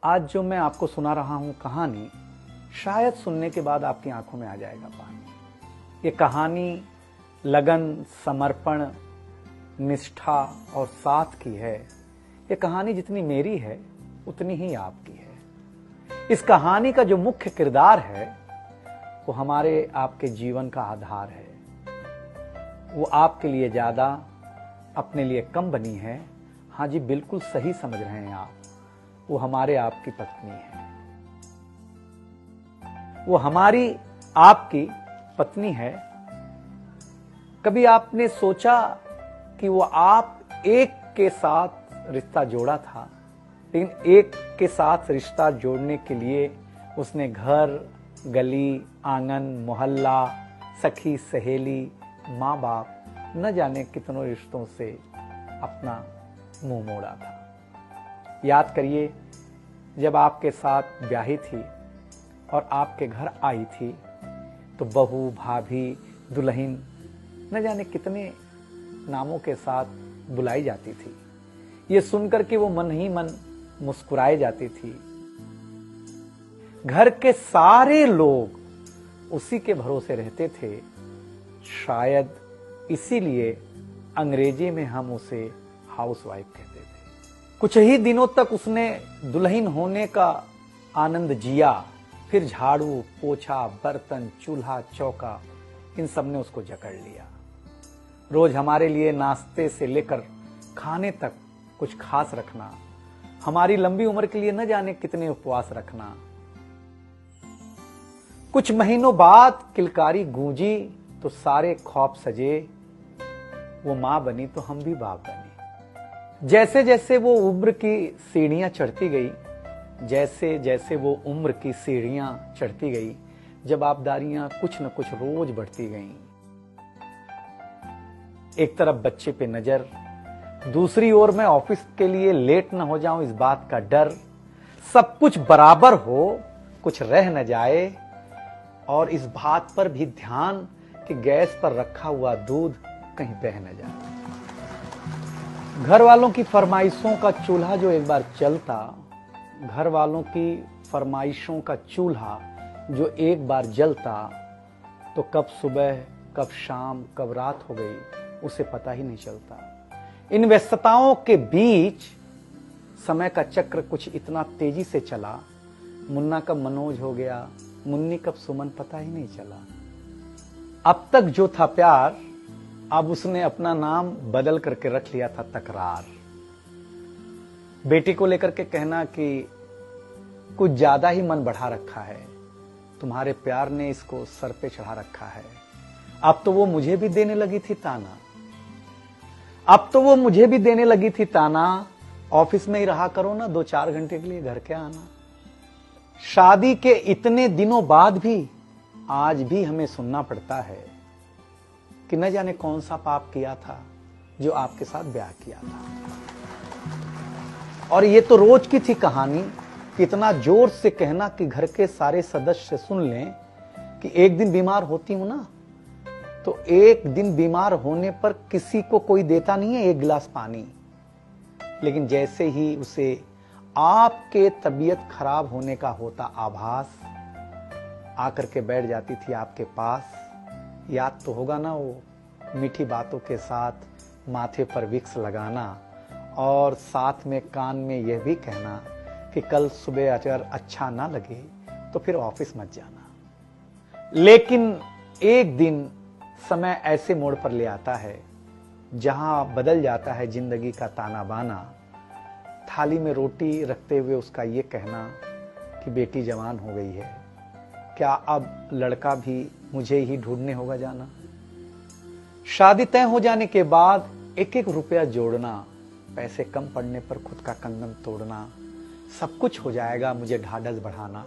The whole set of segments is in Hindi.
आज जो मैं आपको सुना रहा हूं कहानी, शायद सुनने के बाद आपकी आंखों में आ जाएगा पानी। ये कहानी लगन, समर्पण, निष्ठा और साथ की है। ये कहानी जितनी मेरी है उतनी ही आपकी है। इस कहानी का जो मुख्य किरदार है वो हमारे आपके जीवन का आधार है। वो आपके लिए ज्यादा, अपने लिए कम बनी है। हाँ जी, बिल्कुल सही समझ रहे हैं आप। वो हमारे आपकी पत्नी है। वो हमारी आपकी पत्नी है। कभी आपने सोचा कि वो आप एक के साथ रिश्ता जोड़ा था, लेकिन एक के साथ रिश्ता जोड़ने के लिए उसने घर, गली, आंगन, मोहल्ला, सखी, सहेली, माँ बाप, न जाने कितनों रिश्तों से अपना मुंह मोड़ा था। याद करिए, जब आपके साथ ब्याही थी और आपके घर आई थी तो बहू, भाभी, दुल्हन, न जाने कितने नामों के साथ बुलाई जाती थी। ये सुनकर के वो मन ही मन मुस्कुराए जाती थी। घर के सारे लोग उसी के भरोसे रहते थे। शायद इसीलिए अंग्रेजी में हम उसे हाउसवाइफ कहते थे। कुछ ही दिनों तक उसने दुल्हन होने का आनंद जिया। फिर झाड़ू, पोछा, बर्तन, चूल्हा, चौका, इन सब ने उसको जकड़ लिया। रोज हमारे लिए नाश्ते से लेकर खाने तक कुछ खास रखना, हमारी लंबी उम्र के लिए न जाने कितने उपवास रखना। कुछ महीनों बाद किलकारी गूंजी तो सारे ख्वाब सजे। वो मां बनी तो हम भी बाप बने। जैसे जैसे वो उम्र की सीढ़ियां चढ़ती गई, जैसे जैसे वो उम्र की सीढ़ियां चढ़ती गई, जवाबदारियां कुछ न कुछ रोज बढ़ती गईं। एक तरफ बच्चे पे नजर, दूसरी ओर मैं ऑफिस के लिए लेट न हो जाऊं इस बात का डर। सब कुछ बराबर हो, कुछ रह न जाए, और इस बात पर भी ध्यान कि गैस पर रखा हुआ दूध कहीं बह न जाए। घर वालों की फरमाइशों का चूल्हा जो एक बार चलता, घर वालों की फरमाइशों का चूल्हा जो एक बार जलता, तो कब सुबह, कब शाम, कब रात हो गई उसे पता ही नहीं चलता। इन व्यस्तताओं के बीच समय का चक्र कुछ इतना तेजी से चला, मुन्ना कब मनोज हो गया, मुन्नी कब सुमन, पता ही नहीं चला। अब तक जो था प्यार, अब उसने अपना नाम बदल करके रख लिया था तकरार। बेटी को लेकर के कहना कि कुछ ज्यादा ही मन बढ़ा रखा है, तुम्हारे प्यार ने इसको सर पे चढ़ा रखा है। अब तो वो मुझे भी देने लगी थी ताना, अब तो वो मुझे भी देने लगी थी ताना, ऑफिस में ही रहा करो ना, 2-4 घंटे के लिए घर के आना। शादी के इतने दिनों बाद भी आज भी हमें सुनना पड़ता है कि न जाने कौन सा पाप किया था जो आपके साथ ब्याह किया था। और ये तो रोज की थी कहानी। इतना जोर से कहना कि घर के सारे सदस्य सुन लें कि एक दिन बीमार होती हूं ना, तो एक दिन बीमार होने पर किसी को कोई देता नहीं है 1 गिलास पानी, लेकिन जैसे ही उसे आपके तबीयत खराब होने का होता आभास, आकर के बैठ जाती थी आपके पास। याद तो होगा ना, वो मीठी बातों के साथ माथे पर विक्स लगाना और साथ में कान में यह भी कहना कि कल सुबह अगर अच्छा ना लगे तो फिर ऑफिस मत जाना। लेकिन एक दिन समय ऐसे मोड़ पर ले आता है जहां बदल जाता है जिंदगी का ताना बाना। थाली में रोटी रखते हुए उसका ये कहना कि बेटी जवान हो गई है, क्या अब लड़का भी मुझे ही ढूंढने होगा जाना। शादी तय हो जाने के बाद 1-1 रुपया जोड़ना, पैसे कम पड़ने पर खुद का कंगन तोड़ना, सब कुछ हो जाएगा मुझे ढाढ़स बढ़ाना,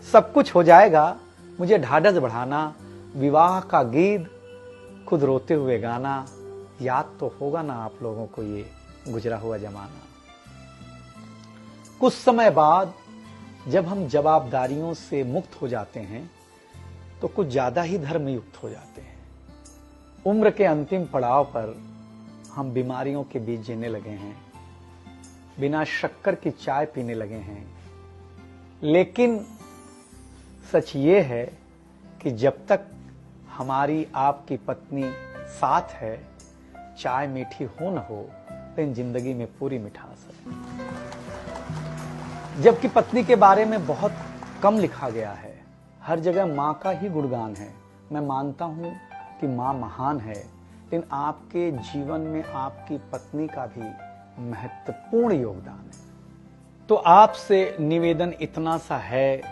सब कुछ हो जाएगा मुझे ढाढ़स बढ़ाना। विवाह का गीत खुद रोते हुए गाना। याद तो होगा ना आप लोगों को ये गुजरा हुआ जमाना। कुछ समय बाद जब हम जवाबदारियों से मुक्त हो जाते हैं तो कुछ ज्यादा ही धर्मयुक्त हो जाते हैं। उम्र के अंतिम पड़ाव पर हम बीमारियों के बीच जीने लगे हैं। बिना शक्कर की चाय पीने लगे हैं। लेकिन सच ये है कि जब तक हमारी आपकी पत्नी साथ है, चाय मीठी हो न हो, लेकिन जिंदगी में पूरी मिठास है। जबकि पत्नी के बारे में बहुत कम लिखा गया है, हर जगह मां का ही गुणगान है। मैं मानता हूं कि मां महान है, लेकिन आपके जीवन में आपकी पत्नी का भी महत्वपूर्ण योगदान है। तो आपसे निवेदन इतना सा है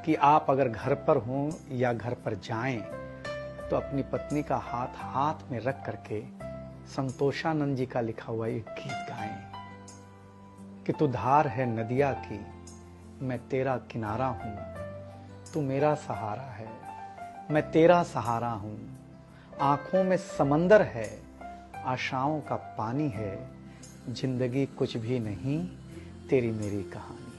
कि आप अगर घर पर हों या घर पर जाएं तो अपनी पत्नी का हाथ हाथ में रख करके संतोषानंद जी का लिखा हुआ एक गीत गाएं कि तू धार है नदिया की, मैं तेरा किनारा हूं, तू मेरा सहारा है, मैं तेरा सहारा हूं। आंखों में समंदर है, आशाओं का पानी है, जिंदगी कुछ भी नहीं, तेरी मेरी कहानी।